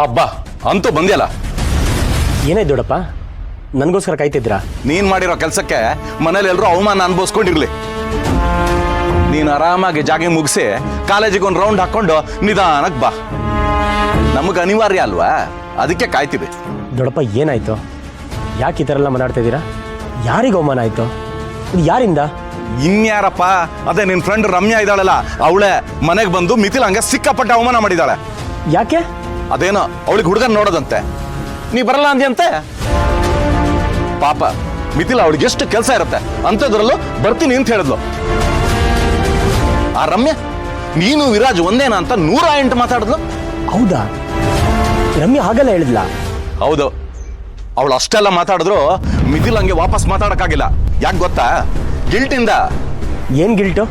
ಅಬ್ಬಾ ಅಂತೂ ಬಂದ್ಯಲ್ಲ. ಏನಾಯ್ತು ದೊಡ್ಡಪ್ಪ, ನನಗೋಸ್ಕರ ಕಾಯ್ತಿದ್ರಾ? ನೀನ್ ಮಾಡಿರೋ ಕೆಲಸಕ್ಕೆ ಮನೇಲಿ ಎಲ್ಲರೂ ಅವಮಾನ ಅನುಭವಿಸ್ಕೊಂಡಿರ್ಲಿ. ನೀನು ಆರಾಮಾಗಿ ಜಾಗಿಂಗ್ ಮುಗಿಸಿ ಕಾಲೇಜಿಗೆ ಒಂದು ರೌಂಡ್ ಹಾಕೊಂಡು ನಿಧಾನಕ್ಕೆ ಬಾ. ನಮಗೆ ಅನಿವಾರ್ಯ ಅಲ್ವಾ, ಅದಕ್ಕೆ ಕಾಯ್ತೀವಿ. ದೊಡ್ಡಪ್ಪ ಏನಾಯ್ತು? ಯಾಕೆ ಈ ಥರ ಎಲ್ಲ ಮಾತಾಡ್ತಾ ಇದ್ದೀರಾ? ಯಾರಿಗೆ ಅವಮಾನ ಆಯ್ತು? ಇದು ಯಾರಿಂದ? ಇನ್ಯಾರಪ್ಪ, ಅದೇ ನಿನ್ ಫ್ರೆಂಡ್ ರಮ್ಯಾ ಇದ್ದಾಳಲ್ಲ, ಅವಳೆ ಮನೆಗೆ ಬಂದು ಮಿಥಿಲ್ ಹಂಗೆ ಸಿಕ್ಕಾಪಟ್ಟೆ ಅವಮಾನ ಮಾಡಿದಾಳೆ. ಯಾಕೆ? ಅದೇನೋ ಅವಳಿಗೆ ಹುಡುಗನ್ ನೋಡೋದಂತೆ, ನೀ ಬರಲ್ಲ ಅಂದ್ಯಂತೆ. ಪಾಪ ಮಿಥಿಲ್ ಅವಳಿಗೆ ಎಷ್ಟು ಕೆಲಸ ಇರುತ್ತೆ ಅಂಥದ್ರಲ್ಲೂ ಬರ್ತೀನಿ ಅಂತ ಹೇಳಿದ್ಲು. ಆ ರಮ್ಯಾ ನೀನು ವಿರಾಜ್ ಒಂದೇನಾ ಅಂತ 108 ಮಾತಾಡಿದ್ಲು. ಹೌದಾ? ರಮ್ಯಾ ಹಾಗೆಲ್ಲ ಹೇಳಿದ್ಲ? ಹೌದು, ಅವಳು ಅಷ್ಟೆಲ್ಲ ಮಾತಾಡಿದ್ರು ಮಿಥಿಲ್ ಹಂಗೆ ವಾಪಸ್ ಮಾತಾಡಕ್ಕಾಗಿಲ್ಲ. ಯಾಕೆ ಗೊತ್ತಾ? ಗಿಲ್ಟಿಂದ. ಏನ್ ಗಿಲ್ಟು?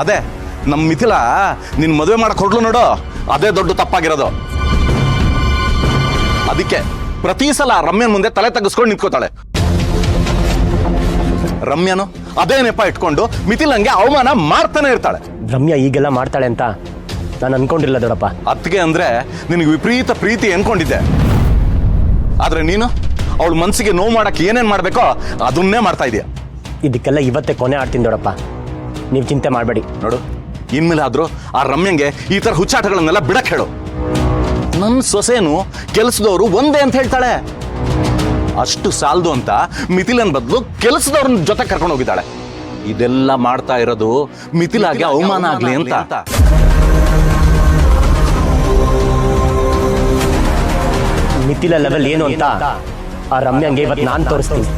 ಅದೇ ನಮ್ಮ ಮಿಥಿಲ ನಿನ್ ಮದುವೆ ಮಾಡಕ್ ಹೊರಡ್ಲು ನೋಡು, ಅದೇ ದೊಡ್ಡ ತಪ್ಪಾಗಿರೋದು. ಅದಕ್ಕೆ ಪ್ರತಿ ಸಲ ರಮ್ಯನ್ ಮುಂದೆ ತಲೆ ತಗ್ಗಿಸ್ಕೊಂಡು ನಿಂತ್ಕೋತಾಳೆ. ರಮ್ಯಾನು ಅದೇ ನೆಪ ಇಟ್ಕೊಂಡು ಮಿಥಿಲ್ ಹಂಗೆ ಅವಮಾನ ಮಾಡ್ತಾನೆ ಇರ್ತಾಳೆ. ರಮ್ಯಾ ಈಗೆಲ್ಲ ಮಾಡ್ತಾಳೆ ಅಂತ ನಾನು ಅನ್ಕೊಂಡಿಲ್ಲ ದೊಡ್ಡಪ್ಪ. ಅದಕ್ಕೆ ಅಂದ್ರೆ ನಿನಗೆ ವಿಪರೀತ ಪ್ರೀತಿ ಅನ್ಕೊಂಡಿದ್ದೆ. ಆದ್ರೆ ನೀನು ಅವಳ ಮನ್ಸಿಗೆ ನೋವು ಮಾಡಕ್ಕೆ ಏನೇನ್ ಮಾಡ್ಬೇಕೋ ಅದನ್ನೇ ಮಾಡ್ತಾ ಇದೀಯ. ಇದಕ್ಕೆಲ್ಲ ಇವತ್ತೇ ಕೊನೆ ಆಡ್ತೀನಿ ದೊಡ್ಡಪ್ಪ, ನೀವು ಚಿಂತೆ ಮಾಡಬೇಡಿ. ನೋಡು, ಇನ್ಮೇಲೆ ಆದ್ರೂ ಆ ರಮ್ಯಂಗೆ ಈ ತರ ಹುಚ್ಚಾಟಗಳನ್ನೆಲ್ಲ ಬಿಡಕ್ ಹೇಳು. ನನ್ನ ಸೊಸೆನು ಕೆಲಸದವರು ಒಂದೇ ಅಂತ ಹೇಳ್ತಾಳೆ. ಅಷ್ಟು ಸಾಲದು ಅಂತ ಮಿಥಿಲನ್ ಬದಲು ಕೆಲಸದವ್ರನ್ನ ಜೊತೆ ಕರ್ಕೊಂಡು ಹೋಗಿದ್ದಾಳೆ. ಇದೆಲ್ಲ ಮಾಡ್ತಾ ಇರೋದು ಮಿಥಿಲಾಗೆ ಅವಮಾನ ಆಗ್ಲಿ ಅಂತ. ಮಿಥಿಲ ಲೆವೆಲ್ ಏನು ಅಂತ ಆ ರಮ್ಯಂಗೆ ಇವತ್ತು ನಾನು ತೋರಿಸ್ತೀನಿ.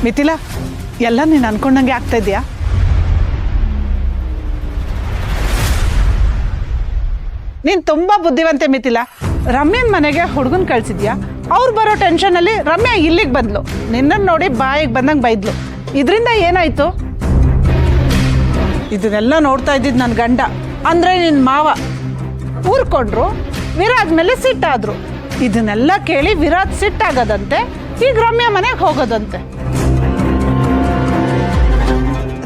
ಮಿಥಿಲಾ, ಎಲ್ಲ ನೀನು ಅನ್ಕೊಂಡಂಗೆ ಆಗ್ತಾ ಇದೆಯಾ? ನೀನು ತುಂಬಾ ಬುದ್ಧಿವಂತೆ ಮಿಥಿಲಾ. ರಮ್ಯನ್ ಮನೆಗೆ ಹುಡುಗನ್ ಕಳ್ಸಿದ್ಯಾ, ಅವ್ರು ಬರೋ ಟೆನ್ಷನಲ್ಲಿ ರಮ್ಯಾ ಇಲ್ಲಿಗೆ ಬಂದ್ಲು, ನಿನ್ನನ್ನು ನೋಡಿ ಬಾಯಿಗೆ ಬಂದಂಗೆ ಬೈದ್ಲು. ಇದರಿಂದ ಏನಾಯ್ತು? ಇದನ್ನೆಲ್ಲ ನೋಡ್ತಾ ಇದ್ದಿದ್ದು ನನ್ನ ಗಂಡ ಅಂದ್ರೆ ನಿನ್ನ ಮಾವ. ಊರ್ಕೊಂಡ್ರು, ವಿರಾಜ್ ಮೇಲೆ ಸಿಟ್ಟಾದ್ರು. ಇದನ್ನೆಲ್ಲ ಕೇಳಿ ವಿರಾಜ್ ಸಿಟ್ಟಾಗದಂತೆ ಈಗ ರಮ್ಯಾ ಮನೆಗೆ ಹೋಗೋದಂತೆ.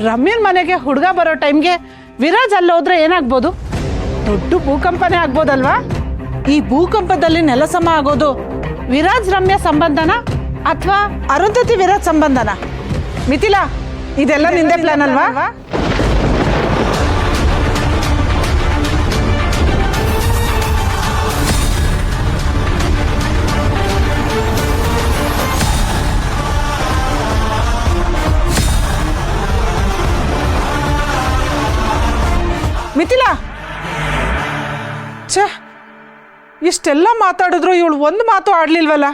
ರಮ್ಯನ್ ಮನೆಗೆ ಹುಡುಗ ಬರೋ ಟೈಮ್ಗೆ ವಿರಾಜ್ ಅಲ್ಲೋದ್ರೆ ಏನಾಗ್ಬೋದು? ದೊಡ್ಡ ಭೂಕಂಪನೇ ಆಗ್ಬೋದಲ್ವಾ? ಈ ಭೂಕಂಪದಲ್ಲಿ ನೆಲಸಮ ಆಗೋದು ವಿರಾಜ್ ರಮ್ಯಾ ಸಂಬಂಧನ ಅಥವಾ ಅರುಂಧತಿ ವಿರಾಜ್ ಸಂಬಂಧನ? ಮಿಥಿಲಾ, ಇದೆಲ್ಲ ನಿಂದೆ ಪ್ಲಾನ್ ಅಲ್ವಾ? ಮಿಥಿಲಾ, ಛೇ, ಇಷ್ಟೆಲ್ಲ ಮಾತಾಡಿದ್ರು ಇವಳು ಒಂದು ಮಾತು ಆಡ್ಲಿಲ್ವಲ್ಲ.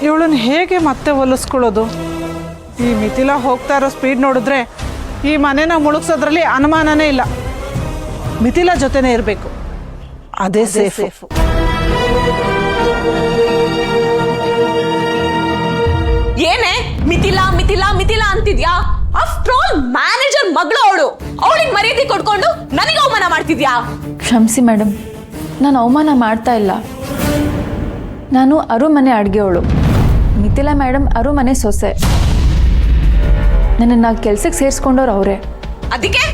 ಇವಳನ್ನ ಹೇಗೆ ಮತ್ತೆ ಒಲಿಸ್ಕೊಳ್ಳೋದು? ಈ ಮಿಥಿಲಾ ಹೋಗ್ತಾ ಇರೋ ಸ್ಪೀಡ್ ನೋಡಿದ್ರೆ ಈ ಮನೆನ ಮುಳುಗ್ಸೋದ್ರಲ್ಲಿ ಅನುಮಾನನೇ ಇಲ್ಲ. ಮಿಥಿಲಾ ಜೊತೆನೇ ಇರಬೇಕು, ಅದೇ ಸೇಫ್. ಏನೇ ಮಿಥಿಲಾ ಮಿಥಿಲಾ ಮಿಥಿಲಾ ಅಂತಿದ್ಯಾ? ಆಫ್ಟರ್ ಆಲ್ ಮ್ಯಾನೇಜರ್ ಮಗಳು ಅವಳು. ಅವಳಿಗೆ ಮರ್ಯಾದೆ ಕೊಡ್ಕೊಂಡು ನನಗೆ ಅವಮಾನ ಮಾಡ್ತಿದ್ಯಾ? ಕ್ಷಮಿಸಿ ಮೇಡಮ್, ನಾನು ಅವಮಾನ ಮಾಡ್ತಾ ಇಲ್ಲ. ನಾನು ಅರುಮನೆ ಅಡುಗೆಯವಳು, ಮಿಥಿಲಾ ಮೇಡಮ್ ಅರುಮನೆ ಸೊಸೆ. ನನ್ನನ್ನು ಕೆಲ್ಸಕ್ಕೆ ಸೇರಿಸ್ಕೊಂಡವ್ರು ಅವರೇ. ಅದಕ್ಕೆ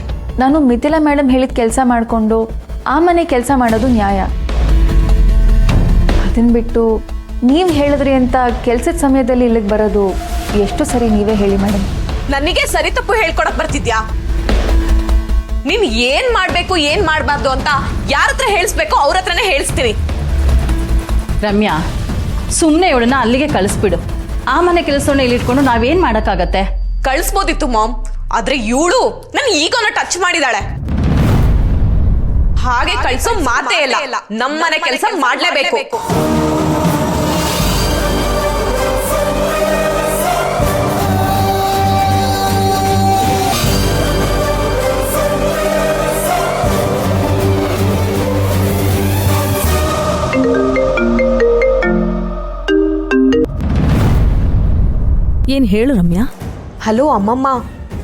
ನಾನು ಮಿಥಿಲಾ ಮೇಡಮ್ ಹೇಳಿದ ಕೆಲಸ ಮಾಡಿಕೊಂಡು ಆ ಮನೆ ಕೆಲಸ ಮಾಡೋದು ನ್ಯಾಯ. ಅದನ್ನು ಬಿಟ್ಟು ನೀವು ಹೇಳಿದ್ರಿ ಅಂತ ಕೆಲಸದ ಸಮಯದಲ್ಲಿ ಇಲ್ಲಿಗೆ ಬರೋದು ಎಷ್ಟು ಸರಿ? ನೀವೇ ಹೇಳಿ ಮೇಡಮ್. ನನಗೆ ಸರಿ ತಪ್ಪು ಹೇಳ್ಕೊಡಕ್ ಬರ್ತಿದ್ಯಾ? ನೀನ್ ಏನ್ ಮಾಡ್ಬೇಕು ಏನ್ ಮಾಡ್ಬಾರ್ದು ಅಂತ ಯಾರ ಹತ್ರ ಹೇಳಿಸ್ಬೇಕು ಅವ್ರ ಹತ್ರನೇ ಹೇಳಿಸ್ತೀನಿ. ರಮ್ಯಾ, ಸುಮ್ಮನೆ ಇವಳನ್ನ ಅಲ್ಲಿಗೆ ಕಳಿಸ್ಬಿಡು. ಆ ಮನೆ ಕೆಲಸವನ್ನ ಇಲ್ಲಿ ಇಟ್ಕೊಂಡು ನಾವೇನ್ ಮಾಡಕ್ಕಾಗತ್ತೆ? ಕಳಿಸ್ಬೋದಿತ್ತು ಮಾಮ್, ಆದ್ರೆ ಇವಳು ನನ್ ಈಗೋನ ಟಚ್ ಮಾಡಿದಾಳೆ. ಹಾಗೆ ಕಳ್ಸೋ ಮಾತೇ ಇಲ್ಲ. ನಮ್ಮನೆ ಕೆಲಸ ಮಾಡ್ಲೇಬೇಕು. ಏನ್ ಹೇಳು ರಮ್ಯಾ. ಹಲೋ ಅಮ್ಮಮ್ಮ,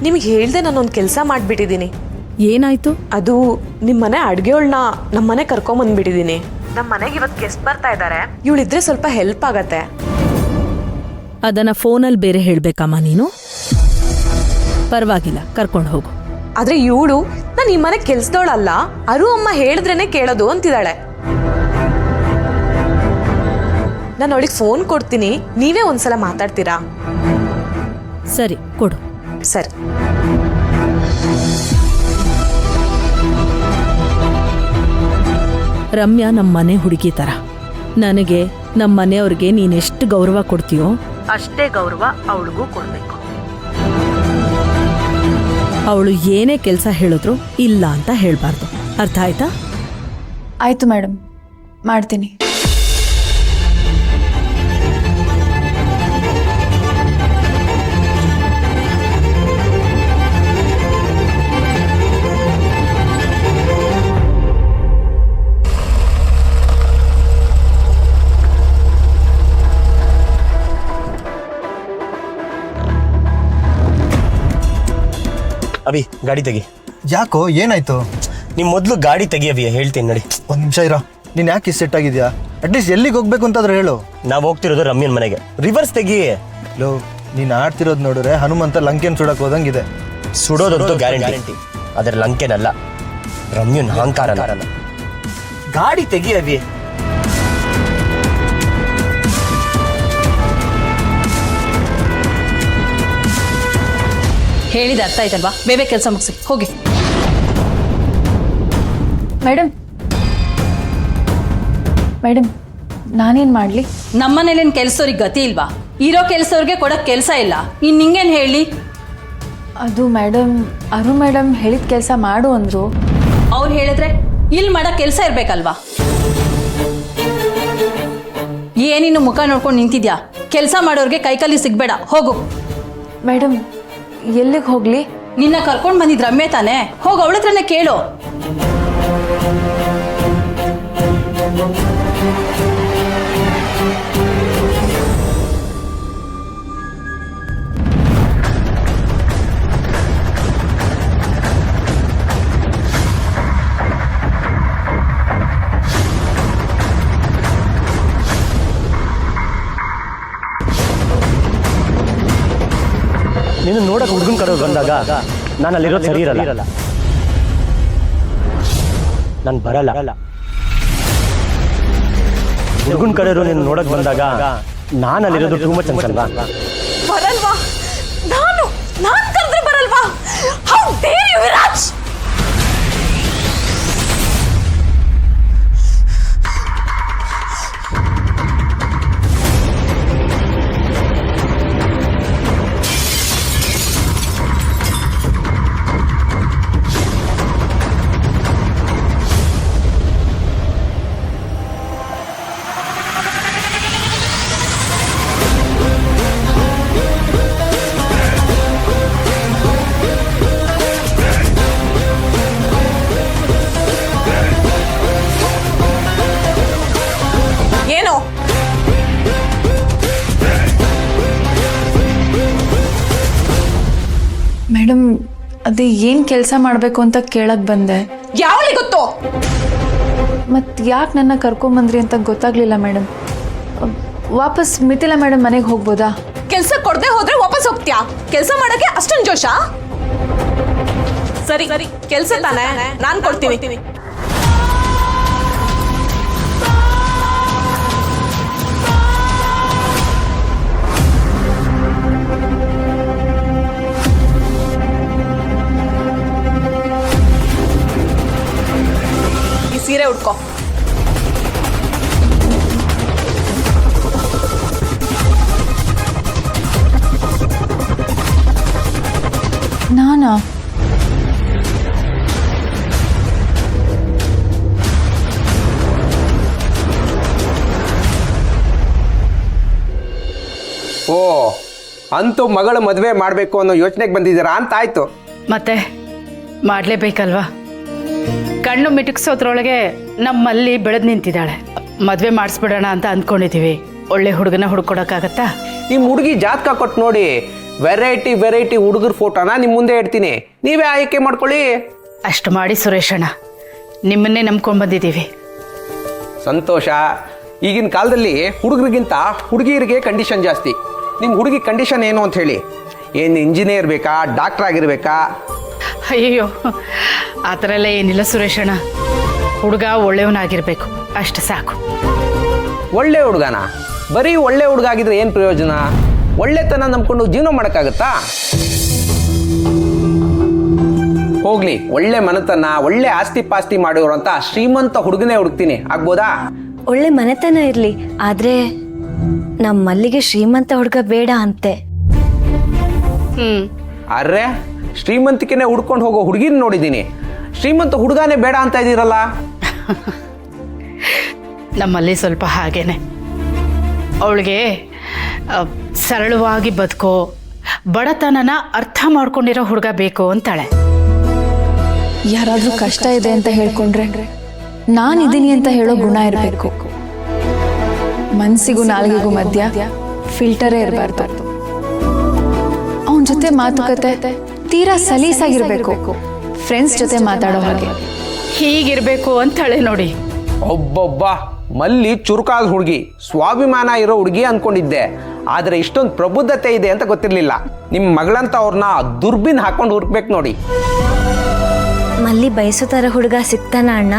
ನಿಮಗೆ ಹೇಳ್ದೆ ನಾನೊಂದು ಕೆಲಸ ಮಾಡಿಬಿಟ್ಟಿದ್ದೀನಿ. ಏನಾಯ್ತು? ಅದು ನಿಮ್ಮ ಮನೆ ಅಡ್ಗೆಗಳನ್ನ ನಮ್ಮ ಮನೆ ಕರ್ಕೊಂಬಂದ್ಬಿಟ್ಟಿದೀನಿ. ನಮ್ಮ ಮನೆಗೆ ಇವತ್ತು ಗೆಸ್ಟ್ ಬರ್ತಾ ಇದ್ದಾರೆ. ಇವಳಿದ್ರೆ ಸ್ವಲ್ಪ ಹೆಲ್ಪ್ ಆಗತ್ತೆ. ಅದನ್ನ ಫೋನಲ್ಲಿ ಬೇರೆ ಹೇಳ್ಬೇಕಮ್ಮ ನೀನು? ಪರವಾಗಿಲ್ಲ, ಕರ್ಕೊಂಡು ಹೋಗು. ಆದ್ರೆ ಇವಳು ನಾನು ಈ ಮನೆ ಕೆಲ್ಸದವಳಲ್ಲ, ಅರು ಅಮ್ಮ ಹೇಳಿದ್ರೇನೆ ಕೇಳೋದು ಅಂತಿದ್ದಾಳೆ. ನಾನು ಅವಳಿಗೆ ಫೋನ್ ಕೊಡ್ತೀನಿ, ನೀವೇ ಒಂದ್ಸಲ ಮಾತಾಡ್ತೀರಾ? ಸರಿ, ಕೊಡು. ಸರಿ. ರಮ್ಯಾ ನಮ್ಮ ಮನೆ ಹುಡುಗಿ ಥರ. ನನಗೆ ನಮ್ಮ ಮನೆಯವ್ರಿಗೆ ನೀನೆಷ್ಟು ಗೌರವ ಕೊಡ್ತೀಯೋ ಅಷ್ಟೇ ಗೌರವ ಅವಳಿಗೂ ಕೊಡಬೇಕು. ಅವಳು ಏನೇ ಕೆಲಸ ಹೇಳಿದ್ರು ಇಲ್ಲ ಅಂತ ಹೇಳಬಾರ್ದು. ಅರ್ಥ ಆಯ್ತಾ? ಆಯಿತು ಮೇಡಮ್, ಮಾಡ್ತೀನಿ. ಅವಿ, ಗಾಡಿ ತೆಗಿ. ಯಾಕೋ, ಏನಾಯ್ತು? ನಿಮ್ಮ ಮೊದಲು ಗಾಡಿ ತೆಗಿ ಅವಿ, ಹೇಳ್ತೀನಿ ನಡಿ. ಒಂದು ನಿಮಿಷ ಇರೋ. ನೀನು ಯಾಕೆ ಇಷ್ಟು ಸೆಟ್ ಆಗಿದ್ಯಾ? ಅಟ್ಲೀಸ್ಟ್ ಎಲ್ಲಿಗೆ ಹೋಗ್ಬೇಕು ಅಂತಾದ್ರೂ ಹೇಳು. ನಾವು ಹೋಗ್ತಿರೋದು ರಮ್ಯನ್ ಮನೆಗೆ. ರಿವರ್ಸ್ ತೆಗಿ. ಲೋ, ನೀನು ಆಡ್ತಿರೋದು ನೋಡಿದ್ರೆ ಹನುಮಂತ ಲಂಕೆನ್ ಸುಡಕ್ಕೆ ಹೋದಂಗಿದೆ. ಸುಡೋದಂತೂ ಗ್ಯಾರಂಟಿ. ಅದರ ಲಂಕೆನಲ್ಲ, ರಮ್ಯನ್ ಅಹಂಕಾರ. ಗಾಡಿ ತೆಗಿ ಅವಿ. ಹೇಳಿದ ಅರ್ಥ ಆಯ್ತಲ್ವಾ? ಬೇರೆ ಕೆಲಸ ಮುಗಿಸಿ ಹೋಗಿ. ಮೇಡಮ್ ಮೇಡಮ್ ನಾನೇನು ಮಾಡಲಿ? ನಮ್ಮನೇಲಿನ ಕೆಲಸದವ್ರಿಗೆ ಗತಿ ಇಲ್ವಾ? ಇರೋ ಕೆಲಸವ್ರಿಗೆ ಕೊಡೋಕ್ಕೆ ಕೆಲಸ ಇಲ್ಲ, ಇನ್ನು ನಿಂಗೇನು ಹೇಳಿ? ಅದು ಮೇಡಮ್, ಅರು ಮೇಡಮ್ ಹೇಳಿದ ಕೆಲಸ ಮಾಡು ಅಂದರು. ಅವ್ರು ಹೇಳಿದ್ರೆ ಇಲ್ಲಿ ಮಾಡೋ ಕೆಲಸ ಇರಬೇಕಲ್ವಾ? ಏನಿನ್ನು ಮುಖ ನೋಡ್ಕೊಂಡು ನಿಂತಿದ್ಯಾ? ಕೆಲಸ ಮಾಡೋರಿಗೆ ಕೈಕಲ್ಲಿ ಸಿಗ್ಬೇಡ, ಹೋಗು. ಮೇಡಮ್, ಎಲ್ಲಿಗೆ ಹೋಗಲಿ? ನಿನ್ನ ಕರ್ಕೊಂಡು ಬಂದಿದ್ ರಮ್ಯೆ ತಾನೆ, ಹೋಗಿ ಅವಳ ಹತ್ರನೇ ಕೇಳು. ನೀನು ನೋಡಕ್ಕೆ ಹುಡುಗನ ಕಡೆ ಬಂದಾಗ ನಾನು ಅಲ್ಲಿರೋದು ಸರಿ ಇರಲ್ಲ. ನಾನು ಬರಲ್ಲ. ಹುಡುಗನ ಕಡೆಯವರು ನೀನು ನೋಡಕ್ ಬಂದಾಗ ನಾನು ಅಲ್ಲಿರೋದು ಟೂ ಮಚ್ ಅನ್ಸಲ್ವಾ? ಬರಲ್ವಾ? ನಾನು ಕರೆದ್ರೆ ಬರಲ್ವಾ? How dare you Viraj! ಏನು? ಮೇಡಮ್, ಅದೇ ಏನು ಕೆಲಸ ಮಾಡಬೇಕು ಅಂತ ಕೇಳಕ್ಕೆ ಬಂದೆ. ಯಾವಳಿಗೆ ಗೊತ್ತು? ಮತ್ತು ಯಾಕೆ ನನ್ನ ಕರ್ಕೊಂಬಂದ್ರಿ ಅಂತ ಗೊತ್ತಾಗಲಿಲ್ಲ ಮೇಡಮ್. ವಾಪಸ್ ಮಿಥಿಲಾ ಮೇಡಮ್ ಮನೆಗೆ ಹೋಗ್ಬೋದಾ? ಕೆಲಸ ಕೊಡದೆ ಹೋದ್ರೆ ವಾಪಸ್ ಹೋಗ್ತೀಯಾ? ಕೆಲಸ ಮಾಡಕ್ಕೆ ಅಷ್ಟೊಂದು ಜೋಶ? ಸರಿ ಸರಿ, ಕೆಲಸ ತಾನೆ, ನಾನು ಕೊಡ್ತೀನಿ. ಈ ಸೀರೆ ಉಟ್ಕೋ. ನಾನಾ? ಓ, ಅಂತೂ ಮಗಳ ಮದುವೆ ಮಾಡಬೇಕು ಅನ್ನೋ ಯೋಚನೆಗೆ ಬಂದಿದ್ದೀರಾ ಅಂತ ಆಯ್ತು. ಮತ್ತೆ ಮಾಡಲೇಬೇಕಲ್ವಾ? ಕಣ್ಣು ಮಿಟುಕ್ಸೋದ್ರೊಳಗೆ ನಮ್ಮಲ್ಲಿ ಬೆಳೆದು ನಿಂತಿದ್ದಾಳೆ. ಮದುವೆ ಮಾಡಿಸ್ಬಿಡೋಣ ಅಂತ ಅಂದ್ಕೊಂಡಿದ್ದೀವಿ. ಒಳ್ಳೆ ಹುಡುಗನ ಹುಡ್ಕೊಡಕ್ಕಾಗತ್ತಾ? ನಿಮ್ಮ ಹುಡುಗಿ ಜಾತಕ ಕೊಟ್ಟು ನೋಡಿ, ವೆರೈಟಿ ಹುಡುಗರ ಫೋಟೋನ ನಿಮ್ಮ ಮುಂದೆ ಇಡ್ತೀನಿ, ನೀವೇ ಆಯ್ಕೆ ಮಾಡ್ಕೊಳ್ಳಿ. ಅಷ್ಟು ಮಾಡಿ ಸುರೇಶಣ್ಣ, ನಿಮ್ಮನ್ನೇ ನಂಬ್ಕೊಂಡು ಬಂದಿದ್ದೀವಿ. ಸಂತೋಷ. ಈಗಿನ ಕಾಲದಲ್ಲಿ ಹುಡುಗರಿಗಿಂತ ಹುಡುಗಿಯರಿಗೆ ಕಂಡೀಷನ್ ಜಾಸ್ತಿ. ನಿಮ್ಮ ಹುಡುಗಿ ಕಂಡೀಷನ್ ಏನು ಅಂತ ಹೇಳಿ? ಏನು ಇಂಜಿನಿಯರ್ ಬೇಕಾ, ಡಾಕ್ಟರ್ ಆಗಿರ್ಬೇಕಾ? ಅಯ್ಯೋ, ಆ ಥರ ಎಲ್ಲ ಏನಿಲ್ಲ ಸುರೇಶಣ್ಣ. ಹುಡುಗ ಒಳ್ಳೆಯವನಾಗಿರ್ಬೇಕು, ಅಷ್ಟು ಸಾಕು. ಒಳ್ಳೆ ಹುಡುಗನ? ಬರೀ ಒಳ್ಳೆ ಹುಡುಗ ಆಗಿದ್ರೆ ಏನು ಪ್ರಯೋಜನ? ಒಳ್ಳೆತನ ನಂಬ್ಕೊಂಡು ಜೀವನ ಮಾಡೋಕ್ಕಾಗತ್ತಾ? ಹೋಗ್ಲಿ, ಒಳ್ಳೆ ಮನೆತನ, ಒಳ್ಳೆ ಆಸ್ತಿ ಪಾಸ್ತಿ ಮಾಡಿರೋಂಥ ಶ್ರೀಮಂತ ಹುಡುಗನೇ ಹುಡುಕ್ತೀನಿ, ಆಗ್ಬೋದಾ? ಒಳ್ಳೆ ಮನೆತನ ಇರ್ಲಿ, ಆದ್ರೆ ನಮ್ಮ ಮಲ್ಲಿಗೆ ಶ್ರೀಮಂತ ಹುಡುಗ ಬೇಡ ಅಂತೆ. ಅರ್ರೆ, ಶ್ರೀಮಂತಿಕೆನೆ ಹುಡ್ಕೊಂಡು ಹೋಗೋ ಹುಡುಗಿನ ನೋಡಿದ್ದೀನಿ, ಶ್ರೀಮಂತ ಹುಡುಗನೇ ಬೇಡ ಅಂತ ಇದ್ದೀರಲ್ಲ? ನಮ್ಮಲ್ಲಿ ಸ್ವಲ್ಪ ಹಾಗೇನೆ. ಅವಳಿಗೆ ಸರಳವಾಗಿ ಬದುಕೋ, ಬಡತನನ ಅರ್ಥ ಮಾಡ್ಕೊಂಡಿರೋ ಹುಡುಗ ಬೇಕು ಅಂತಾಳೆ. ಯಾರಾದರೂ ಕಷ್ಟ ಇದೆ ಅಂತ ಹೇಳ್ಕೊಂಡ್ರೆ ನಾನಿದ್ದೀನಿ ಅಂತ ಹೇಳೋ ಗುಣ ಇರಬೇಕು. ಮನಸ್ಸಿಗೂ ನಾಲ್ಗೆಗೂ ಮಧ್ಯ ಫಿಲ್ಟರೇ ಇರಬಾರ್ದು. ಅವನ ಜೊತೆ ಮಾತುಕತೆ ತೀರಾ ಸಲೀಸಾಗಿರ್ಬೇಕು, ಫ್ರೆಂಡ್ಸ್ ಜೊತೆ ಮಾತಾಡೋ ಹಾಗೆ. ಹೀಗಿರ್ಬೇಕು ಅಂತಾಳೆ ನೋಡಿ. ಒಬ್ಬೊಬ್ಬ ಮಲ್ಲಿ ಚುರುಕಾದ ಹುಡುಗಿ, ಸ್ವಾಭಿಮಾನ ಇರೋ ಹುಡುಗಿ ಅನ್ಕೊಂಡಿದ್ದೆ, ಆದರೆ ಇಷ್ಟೊಂದು ಪ್ರಬುದ್ಧತೆ ಇದೆ ಅಂತ ಗೊತ್ತಿರಲಿಲ್ಲ. ನಿಮ್ಮ ಮಗಳಂತ ಅವ್ರನ್ನ ದುರ್ಬಿನ್ ಹಾಕೊಂಡು ಹುಡುಕ್ಬೇಕು ನೋಡಿ. ಮಲ್ಲಿ ಬಯಸೋ ಥರ ಹುಡುಗ ಸಿಗ್ತಾನ ಅಣ್ಣ?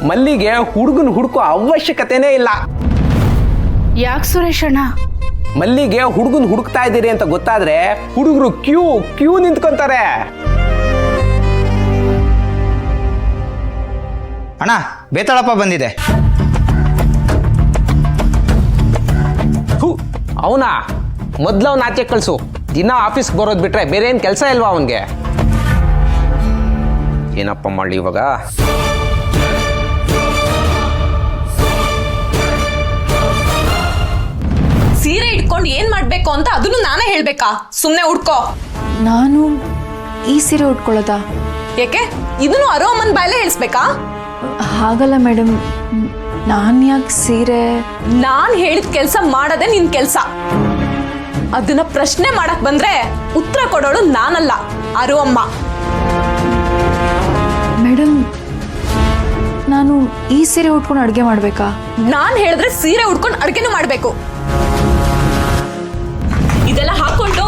ಮಲ್ಲಿಗೆ ಹುಡುಗನ ಹುಡುಕೋ ಅವಶ್ಯಕತೆನೇ ಇಲ್ಲ. ಯಾಕೆ ಸುರೇಶಣ್ಣ? ಮಲ್ಲಿಗೆ ಹುಡುಗನ್ ಹುಡುಕ್ತಾ ಇದ್ದೀರಿ ಅಂತ ಗೊತ್ತಾದ್ರೆ ಹುಡುಗರು ಕ್ಯೂ ನಿಂತ್ಕೊಂತಾರೆ. ಅಣ್ಣ, ಬೇತಾಳಪ್ಪ ಬಂದಿದೆ. ಅವನಾ? ಮೊದ್ಲವ್ನ ಆಚೆ ಕಳ್ಸು. ದಿನ ಆಫೀಸ್ಗೆ ಬರೋದು ಬಿಟ್ರೆ ಬೇರೆ ಏನು ಕೆಲಸ ಇಲ್ವಾ ಅವನಿಗೆ? ಏನಪ್ಪ ಮಾಡಲಿ ಇವಾಗ? ಸೀರೆ ಇಟ್ಕೊಂಡು ಏನ್ ಮಾಡ್ಬೇಕು ಅಂತ ಅದನ್ನು ನಾನೇ ಹೇಳ್ಬೇಕಾ? ಸುಮ್ನೆ ಉಟ್ಕೋ. ನಾನು ಈ ಸೀರೆ ಉಟ್ಕೊಳ್ಳೋದಾ? ಯಾಕೆ? ಇದನ್ನು ಅರೋಮನ್ ಬಾಯಲ್ಲೇ ಹೇಳ್ಸ್ಬೇಕಾ? ಹಾಗಲ್ಲ ಮೇಡಮ್, ನಾನು ಯಾಕೆ ಸೀರೆ? ನಾನ್ ಹೇಳಿದ ಕೆಲ್ಸ ಮಾಡೋದೇ ನಿನ್ ಕೆಲ್ಸ. ಅದನ್ನ ಪ್ರಶ್ನೆ ಮಾಡಕ್ ಬಂದ್ರೆ ಉತ್ತರ ಕೊಡೋಳು ನಾನಲ್ಲ, ಅರು ಅಮ್ಮ. ಮೇಡಮ್, ನಾನು ಈ ಸೀರೆ ಉಟ್ಕೊಂಡು ಅಡುಗೆ ಮಾಡಬೇಕಾ? ನಾನ್ ಹೇಳಿದ್ರೆ ಸೀರೆ ಉಟ್ಕೊಂಡು ಅಡ್ಗೆನೂ ಮಾಡ್ಬೇಕು. ಇದೆಲ್ಲ ಹಾಕೊಂಡು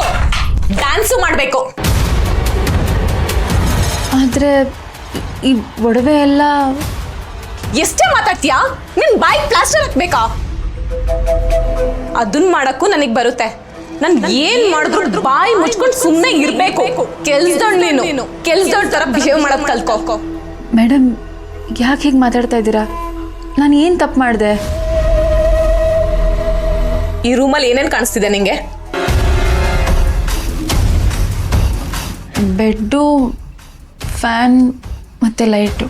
ಡ್ಯಾನ್ಸು ಮಾಡ್ಬೇಕು. ಆದ್ರೆ ಈ ಒಡವೆ ಎಲ್ಲ ಎಷ್ಟೇ ಮಾತಾಡ್ತೀಯಾ? ನಿನ್ ಬಾಯಿ ಪ್ಲಾಸ್ಟರ್ ಹಾಕ್ಬೇಕಾ? ಅದನ್ನ ಮಾಡಕ್ಕೂ ನನಗ್ ಬರುತ್ತೆ. ನನ್ ಏನ್ ಮಾಡಿದ್ರು ಬಾಯಿ ಮುಚ್ಕೊಂಡು ಸುಮ್ಮನೆ ಇರ್ಬೇಕು. ಕೆಲ್ಸದೊಳ್ ನೀನು ಕೆಲ್ಸದೊಳ್ ತರ ಬಿಹೇವ್ ಮಾಡಕ್ ಕಲ್ತ್ಕೋ. ಮೇಡಮ್, ಯಾಕೆ ಹೀಗೆ ಮಾತಾಡ್ತಾ ಇದ್ದೀರಾ? ನಾನು ಏನು ತಪ್ಪು ಮಾಡಿದೆ? ಈ ರೂಮಲ್ಲಿ ಏನೇನ್ ಕಾಣಿಸ್ತಿದೆ ನಿಂಗೆ? ಬೆಡ್ಡು, ಫ್ಯಾನ್ ಮತ್ತೆ ಲೈಟು.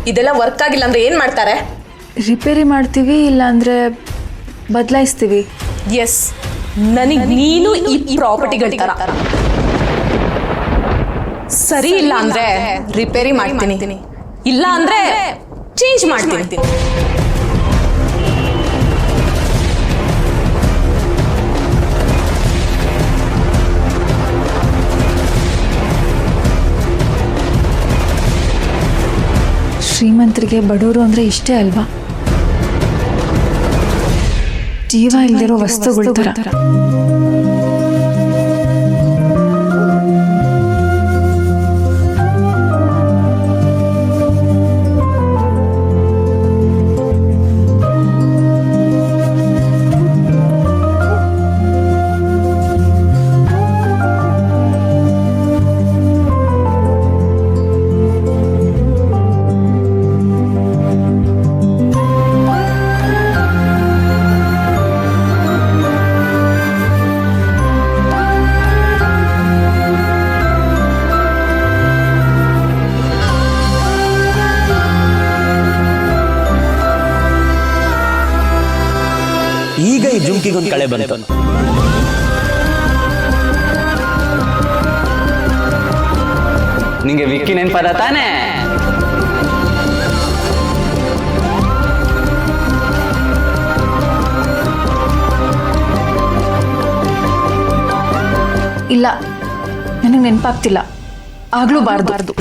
ಇದೆಲ್ಲ ವರ್ಕ್ ಆಗಿಲ್ಲ ಅಂದ್ರೆ ಏನ್ ಮಾಡ್ತಾರೆ? ರಿಪೇರಿ ಮಾಡ್ತೀವಿ, ಇಲ್ಲಾಂದ್ರೆ ಬದಲಾಯಿಸ್ತೀವಿ. ಎಸ್, ನನಗ್ ನೀನು ಈ ಪ್ರಾಪರ್ಟಿಗಳ ತರ. ಸರಿ ಇಲ್ಲ ಅಂದ್ರೆ ರಿಪೇರಿ ಮಾಡ್ತೀನಿ, ಇಲ್ಲ ಅಂದ್ರೆ ಚೇಂಜ್ ಮಾಡ್ತೀನಿ. ಶ್ರೀಮಂತರಿಗೆ ಬಡವರು ಅಂದರೆ ಇಷ್ಟೇ ಅಲ್ವಾ? ಜೀವ ಇಲ್ದಿರೋ ವಸ್ತುಗಳ ಥರ. ಈಗ ಈ ಜುಮ್ಕಿಗೊಂದು ಕಳೆ ಬಂತು. ನಿಂಗೆ ವಿಕ್ಕಿ ನೆನಪದ ತಾನೇ? ಇಲ್ಲ, ನನಗೆ ನೆನಪಾಗ್ತಿಲ್ಲ. ಆಗ್ಲೂ ಬಾರ್ದು.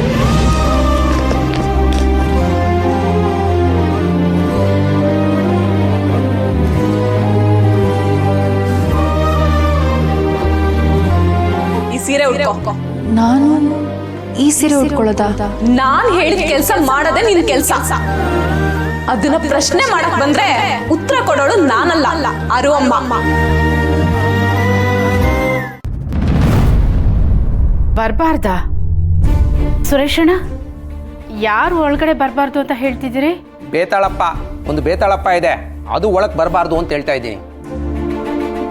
ಸೀರೆ ಉಟ್ಕೋ. ನಾನು ಈ ಸೀರೆ ಉಟ್ಕೊಳ್ಳೋದಾ? ನಾನ್ ಹೇಳಿದ ಕೆಲ್ಸ ಮಾಡೋದೇ ನಿನ್ ಕೆಲ್ಸ. ಅದನ್ನ ಪ್ರಶ್ನೆ ಮಾಡಕ್ ಬಂದ್ರೆ ಉತ್ತರ ಕೊಡೋಳು ನಾನಲ್ಲ, ಅರು ಅಮ್ಮ. ಬರಬಾರ್ದಾ? ಸುರೇಶಣ್ಣ, ಯಾರು ಒಳಗಡೆ ಬರಬಾರ್ದು ಅಂತ ಹೇಳ್ತಿದ್ದೀರಿ? ಬೇತಾಳಪ್ಪ, ಒಂದು ಬೇತಾಳಪ್ಪ ಇದೆ, ಅದು ಒಳಗೆ ಬರಬಾರ್ದು ಅಂತ ಹೇಳ್ತಾ ಇದ್ದೀನಿ.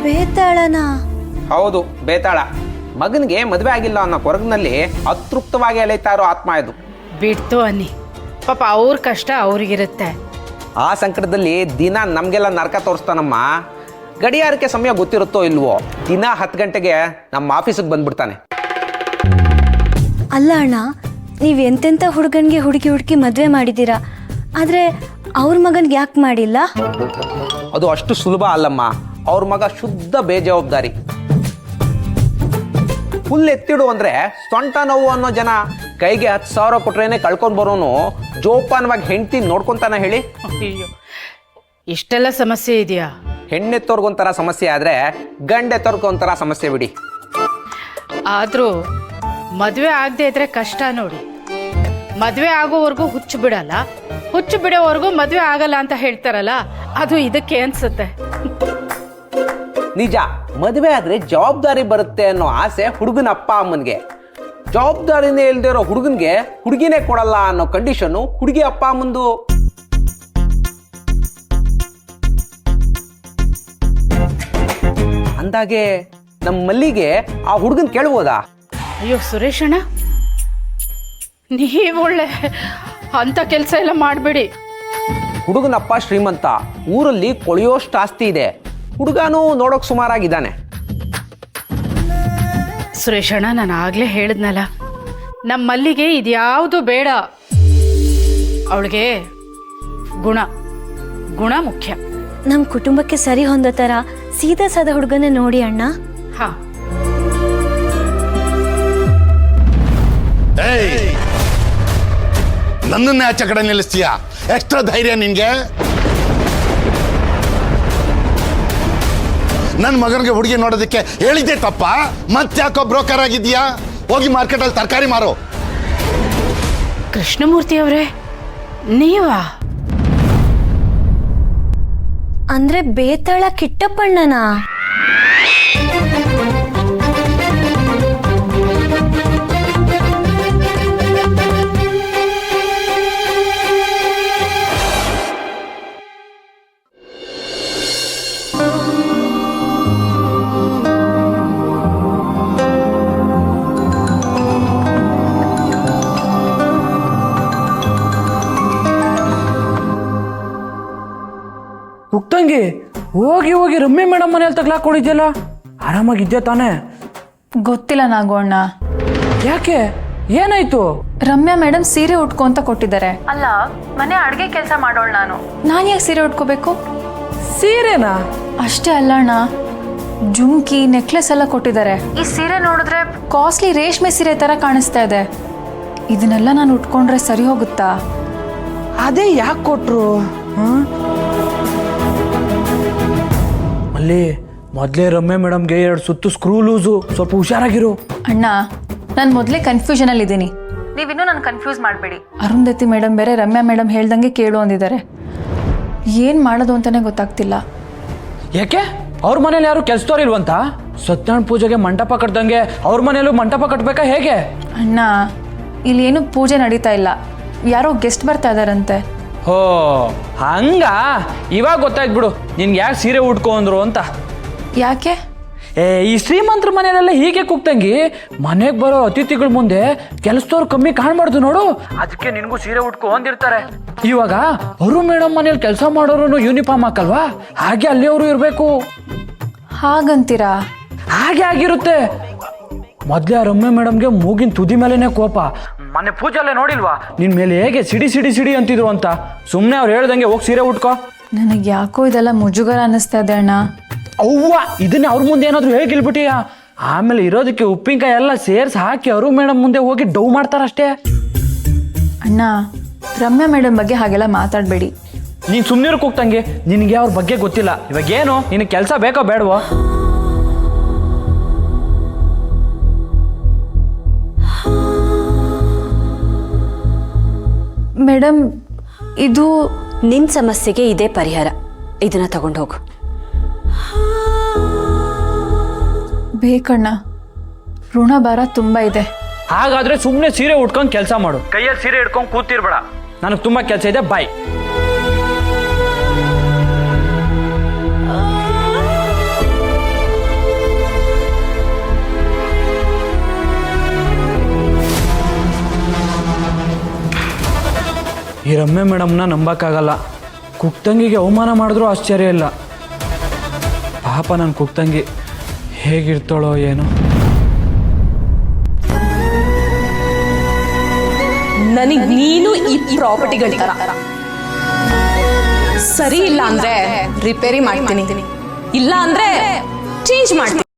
ಬೇತಾಳನಾ? ಹೌದು, ಬೇತಾಳ. ಮಗನಿಗೆ ಮದುವೆ ಆಗಿಲ್ಲ ಅನ್ನೋ ಕೊರಗಿನಲ್ಲಿ ಅತೃಪ್ತವಾಗಿ ಅಲೆತಾ ಇರೋ ಆತ್ಮ ಇದು. ಬಿಡ್ತು ಅನ್ನಿ, ಪಾಪ ಅವ್ರ ಕಷ್ಟ ಅವ್ರಿಗಿರುತ್ತೆ. ಆ ಸಂಕಟದಲ್ಲಿ ದಿನ ನಮಗೆಲ್ಲ ನರಕ ತೋರಿಸ್ತಾನಮ್ಮ. ಗಡಿಯಾರಕ್ಕೆ ಸಮಯ ಗೊತ್ತಿರುತ್ತೋ ಇಲ್ವೋ, ದಿನ 10 ಗಂಟೆಗೆ ನಮ್ಮ ಆಫೀಸಿಗೆ ಬಂದ್ಬಿಡ್ತಾನೆ. ಅಲ್ಲ ಅಣ್ಣ, ನೀವು ಎಂತೆಂಥ ಹುಡುಗನಿಗೆ ಹುಡುಕಿ ಮದುವೆ ಮಾಡಿದ್ದೀರಾ, ಆದರೆ ಅವ್ರ ಮಗನಿಗೆ ಯಾಕೆ ಮಾಡಿಲ್ಲ? ಅದು ಅಷ್ಟು ಸುಲಭ ಅಲ್ಲಮ್ಮ. ಅವ್ರ ಮಗ ಶುದ್ಧ ಬೇಜವಾಬ್ದಾರಿ. ಹುಲ್ಲು ಎತ್ತಿಡು ಅಂದ್ರೆ ಸೊಂಟ ನೋವು ಅನ್ನೋ ಜನ ಕೈಗೆ 10,000 ಕೊಟ್ರೇನೆ ಕಳ್ಕೊಂಡ್ ಬರೋನು ಜೋಪಾನವಾಗಿ ಹೆಂಡತಿ ನೋಡ್ಕೊಂತಾನ ಹೇಳಿ? ಅಯ್ಯೋ, ಇಷ್ಟೆಲ್ಲ ಸಮಸ್ಯೆ ಇದೆಯಾ? ಹೆಣ್ಣೆತ್ತೋರ್ಗೊಂಥರ ಸಮಸ್ಯೆ ಆದ್ರೆ ಗಂಡೆತ್ತೋರ್ಗೊಂಥರ ಸಮಸ್ಯೆ ಬಿಡಿ. ಆದರೂ ಮದುವೆ ಆಗದೆ ಇದ್ರೆ ಕಷ್ಟ ನೋಡಿ. ಮದುವೆ ಆಗೋವರೆಗೂ ಹುಚ್ಚು ಬಿಡಲ್ಲ, ಹುಚ್ಚು ಬಿಡೋವರೆಗೂ ಮದುವೆ ಆಗಲ್ಲ ಅಂತ ಹೇಳ್ತಾರಲ್ಲ, ಅದು ಇದಕ್ಕೆ ಅನ್ಸುತ್ತೆ. ನಿಜ, ಮದುವೆ ಆದ್ರೆ ಜವಾಬ್ದಾರಿ ಬರುತ್ತೆ ಅನ್ನೋ ಆಸೆ ಹುಡುಗನ ಅಪ್ಪ ಅಮ್ಮನಿಗೆ. ಜವಾಬ್ದಾರಿನೇ ಇಲ್ದೇ ಇರೋ ಹುಡುಗನ್ಗೆ ಹುಡುಗಿನೇ ಕೊಡಲ್ಲ ಅನ್ನೋ ಕಂಡೀಷನ್ನು ಹುಡುಗಿ ಅಪ್ಪ ಅಮ್ಮಂದು. ಅಂದಾಗೆ ನಮ್ಮ ಮಲ್ಲಿಗೆ ಆ ಹುಡುಗನ್ ಕೇಳ್ಬೋದಾ? ಅಯ್ಯೋ ಸುರೇಶಣ್ಣ, ನೀವೊಳ್ಳೆ ಅಂತ ಕೆಲಸ ಎಲ್ಲ ಮಾಡಬೇಡಿ. ಹುಡುಗನಪ್ಪ ಶ್ರೀಮಂತ, ಊರಲ್ಲಿ ಕೊಳೆಯೋಷ್ಟು ಆಸ್ತಿ ಇದೆ. ಹುಡುಗನೂ ನೋಡೋಕೆ ಸುಮಾರಾಗಿದ್ದಾನೆ. ಸುರೇಶಣ್ಣ, ನಾನು ಆಗಲೇ ಹೇಳಿದ್ನಲ್ಲ, ನಮ್ಮ ಮಲ್ಲಿಗೆ ಇದ್ಯಾವುದು ಬೇಡ. ಅವಳಿಗೆ ಗುಣ ಮುಖ್ಯ. ನಮ್ಮ ಕುಟುಂಬಕ್ಕೆ ಸರಿ ಹೊಂದೋ ಥರ ಸೀದಾ ಸಾದ ಹುಡುಗನ ನೋಡಿ ಅಣ್ಣ. ಹಾಂ. ನನ್ನನ್ನೇ ಆಚೆ ಕಡೆ ನಿಲ್ಲಿಸ್ತೀಯ? ಎಕ್ಸ್ಟ್ರಾ ಧೈರ್ಯ ನಿನ್ಗೆ? ನನ್ನ ಮಗನಿಗೆ ಹುಡುಗಿ ನೋಡೋದಕ್ಕೆ ಹೇಳಿದ್ದೆ ತಪ್ಪ? ಮತ್ತ್ಯಾಕೋ ಬ್ರೋಕರ್ ಆಗಿದ್ಯಾ? ಹೋಗಿ ಮಾರ್ಕೆಟಲ್ಲಿ ತರಕಾರಿ ಮಾರೋ. ಕೃಷ್ಣಮೂರ್ತಿ ಅವರೇ, ನೀವಾ? ಅಂದ್ರೆ ಬೇತಾಳ ಕಿಟ್ಟಪ್ಪಣ್ಣನಾ? ಉಕ್ತಂಗಿ, ಹೋಗಿ ರಮ್ಯ ಮೇಡಮ್ ಮನೇಲಿ ತಗ್ಲಾಕೊಂಡಿದ್ಯಲ್ಲ, ಆರಾಮಾಗಿದ್ಯಾ ತಾನೇ? ಗೊತ್ತಿಲ್ಲ ನಾಗೋಣ್ಣ. ಯಾಕೆ, ಏನಾಯ್ತು? ರಮ್ಯಾ ಮೇಡಮ್ ಸೀರೆ ಉಟ್ಕೊ ಅಂತ ಕೊಟ್ಟಿದ್ದಾರೆ. ಅಲ್ಲ, ಮನೆ ಅಡ್ಗೆ ಕೆಲಸ ಮಾಡೋಳು ನಾನು. ನಾನು ಯಾಕೆ ಸೀರೆ ಉಟ್ಕೋಬೇಕು? ಸೀರೆನಾ? ಅಷ್ಟೇ ಅಲ್ಲ ಅಣ್ಣ, ಜುಮ್ಕಿ ನೆಕ್ಲೆಸ್ ಎಲ್ಲ ಕೊಟ್ಟಿದ್ದಾರೆ. ಈ ಸೀರೆ ನೋಡಿದ್ರೆ ಕಾಸ್ಟ್ಲಿ ರೇಷ್ಮೆ ಸೀರೆ ತರ ಕಾಣಿಸ್ತಾ ಇದೆ. ಇದನ್ನೆಲ್ಲ ನಾನು ಉಟ್ಕೊಂಡ್ರೆ ಸರಿ ಹೋಗುತ್ತಾ? ಅದೇ ಯಾಕೆ ಕೊಟ್ರು? ಅಲ್ಲಿ ಮೊದಲೇ ರಮ್ಯ ಮೇಡಮ್ಗೆ 2 ಸುತ್ತು ಸ್ಕ್ರೂ ಲೂಸು, ಸ್ವಲ್ಪ ಹುಷಾರಾಗಿರು. ಅಣ್ಣ, ನಾನು ಮೊದಲೇ ಕನ್ಫ್ಯೂಷನ್ ಅಲ್ಲಿ ಇದ್ದೀನಿ. ನೀವಿನ್ನೂ ನಾನು ಕನ್ಫ್ಯೂಸ್ ಮಾಡಬೇಡಿ. ಅರುಂಧತಿ ಮೇಡಮ್ ಬೇರೆ ರಮ್ಯಾ ಮೇಡಮ್ ಹೇಳ್ದಂಗೆ ಕೇಳು ಅಂದಿದ್ದಾರೆ. ಏನ್ ಮಾಡೋದು ಅಂತಾನೆ ಗೊತ್ತಾಗ್ತಿಲ್ಲ. ಯಾಕೆ, ಅವ್ರ ಮನೇಲಿ ಯಾರು ಕೆಲ್ಸದವ್ರು ಇಲ್ವಂತ? ಸತ್ಯನಾರಾಯಣ ಪೂಜೆಗೆ ಮಂಟಪ ಕಟ್ದಂಗೆ ಅವ್ರ ಮನೇಲೂ ಮಂಟಪ ಕಟ್ಬೇಕಾ ಹೇಗೆ? ಅಣ್ಣ, ಇಲ್ಲಿ ಏನು ಪೂಜೆ ನಡೀತಾ ಇಲ್ಲ, ಯಾರೋ ಗೆಸ್ಟ್ ಬರ್ತಾ ಇದಾರಂತೆ. ಹೋ ಹಂಗ, ಇವಾಗ ಗೊತ್ತಾಯ್ತು ಬಿಡು ನಿನ್ಗೆ ಯಾಕೆ ಸೀರೆ ಉಟ್ಕೊ ಅಂದ್ರು ಅಂತ. ಯಾಕೆ? ಈ ಶ್ರೀಮಂತರ ಮನೆಯಲ್ಲೆಲ್ಲ ಹೀಗೆ ಕೂಗ್ತಂಗಿ, ಮನೆಗೆ ಬರೋ ಅತಿಥಿಗಳ ಮುಂದೆ ಕೆಲಸದವ್ರು ಕಮ್ಮಿ ಕಾಣ್ಬಾರ್ದು ನೋಡು, ಅದಕ್ಕೆ ನಿನ್ಗೂ ಸೀರೆ ಉಟ್ಕೊ ಅಂದಿರ್ತಾರೆ. ಇವಾಗ ಅವರು ಮೇಡಮ್ ಮನೇಲಿ ಕೆಲಸ ಮಾಡೋರು ಯೂನಿಫಾರ್ಮ್ ಹಾಕಲ್ವಾ, ಹಾಗೆ ಅಲ್ಲಿ ಅವರು ಇರಬೇಕು. ಹಾಗಂತೀರಾ? ಹಾಗೆ ಆಗಿರುತ್ತೆ. ಮೊದಲೇ ಆ ರಮ್ಯ ಮೇಡಮ್ಗೆ ಮೂಗಿನ ತುದಿ ಮೇಲೆನೆ ಕೋಪ. ಮೊನ್ನೆ ಪೂಜೆಲ್ಲೇ ನೋಡಿಲ್ವಾ ನಿನ್ ಮೇಲೆ ಹೇಗೆ ಸಿಡಿ ಅಂತಿದ್ರು ಅಂತ. ಸುಮ್ಮನೆ ಅವ್ರು ಹೇಳ್ದಂಗೆ ಹೋಗಿ ಸೀರೆ ಉಟ್ಕೋ. ನನಗೆ ಯಾಕೋ ಇದೆಲ್ಲ ಮುಜುಗರ ಅನ್ನಿಸ್ತಾ ಇದೆ ಅಣ್ಣ. ಅವ್ವ, ಇದನ್ನೇ ಅವ್ರ ಮುಂದೆ ಏನಾದ್ರು ಹೇಗಿಲ್ಬಿಟ್ಟಿಯಾ? ಆಮೇಲೆ ಇರೋದಕ್ಕೆ ಉಪ್ಪಿನಕಾಯಿ ಎಲ್ಲ ಸೇರ್ಸಿ ಹಾಕಿ ಅವರು ಮೇಡಮ್ ಮುಂದೆ ಹೋಗಿ ಡೌ ಮಾಡ್ತಾರಷ್ಟೇ. ಅಣ್ಣ, ರಮ್ಯಾ ಮೇಡಮ್ ಬಗ್ಗೆ ಹಾಗೆಲ್ಲ ಮಾತಾಡಬೇಡಿ. ನೀನು ಸುಮ್ಮನೆ ಕೂಗ್ತಂಗೆ, ನಿನಗೆ ಅವ್ರ ಬಗ್ಗೆ ಗೊತ್ತಿಲ್ಲ. ಇವಾಗ ಏನು ನಿನಗೆ ಕೆಲಸ ಬೇಕೋ ಬೇಡವೋ? ಮೇಡಮ್ ಇದು ನಿನ್ನ ಸಮಸ್ಯೆಗೆ ಇದೇ ಪರಿಹಾರ. ಇದನ್ನ ತಗೊಂಡು ಹೋಗು. ಬೇಕಣ್ಣ, ಋಣ ಭಾರ ತುಂಬ ಇದೆ. ಹಾಗಾದ್ರೆ ಸುಮ್ಮನೆ ಸೀರೆ ಉಟ್ಕೊಂಡು ಕೆಲಸ ಮಾಡು. ಕೈಯಲ್ಲಿ ಸೀರೆ ಹಿಡ್ಕೊಂಡು ಕೂತಿರ್ಬೇಡ. ನನಗೆ ತುಂಬಾ ಕೆಲಸ ಇದೆ. ಬಾಯ್. ಈ ರಮ್ಯ ಮೇಡಮ್ನ ನಂಬಕ್ಕಾಗಲ್ಲ. ಕುಕ್ತಂಗಿಗೆ ಅವಮಾನ ಮಾಡಿದ್ರೂ ಆಶ್ಚರ್ಯ ಇಲ್ಲ. ಪಾಪ ನನ್ನ ಕುಕ್ತಂಗಿ ಹೇಗಿರ್ತಾಳೋ ಏನೋ. ನನಗ್ ನೀನು ಈ ಪ್ರಾಪರ್ಟಿಗಳ ತರ ಸರಿ ಇಲ್ಲ ಅಂದ್ರೆ ರಿಪೇರಿ ಮಾಡ್ತೀನಿ, ಇಲ್ಲ ಅಂದ್ರೆ ಚೇಂಜ್ ಮಾಡ್ತೀನಿ.